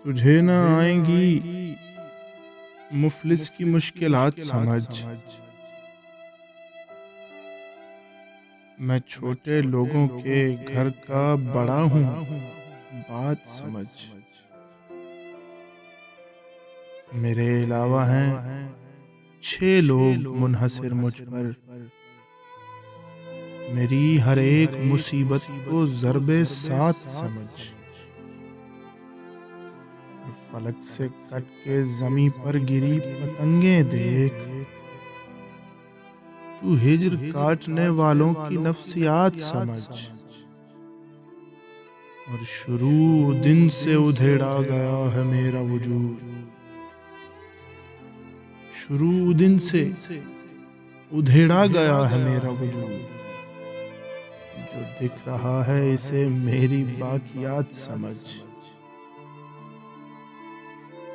तुझे ना आएंगी मुफलिस की मुश्किलात समझ। मैं छोटे लोगों के घर का बड़ा हूँ, बात समझ। मेरे अलावा हैं 6 लोग मुनहसिर मुझ पर। मेरी हर एक मुसीबत को ज़रबे साथ समझ। फलक से कट के ज़मीं पर गिरी पतंगे देख। तू हिज्र काटने वालों की नफ्सियात समझ। और शुरू दिन से उधेड़ा गया है मेरा वजूद। शुरू दिन से उधेड़ा गया है मेरा वजूद। जो दिख रहा है इसे मेरी बाकियात समझ।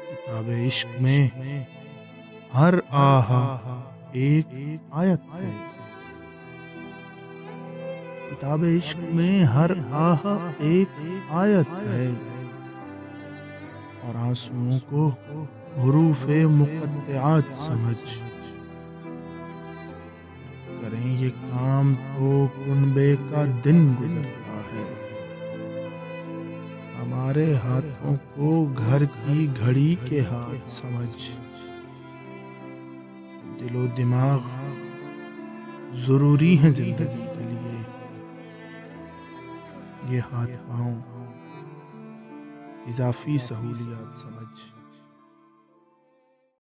किताबे इश्क में हर आहा एक आयत है। किताबे इश्क में हर आहा एक आयत है। और आंसुओं को हुरूफे मुक़त्तिआत समझ। करें ये काम तो कुनबे का दिन गुजरता है। हमारे हाथों को घर की घड़ी के हाथ समझ। दिलो दिमाग जरूरी है जिंदगी के लिए। ये हाथ पांव इजाफी सहूलियात समझ।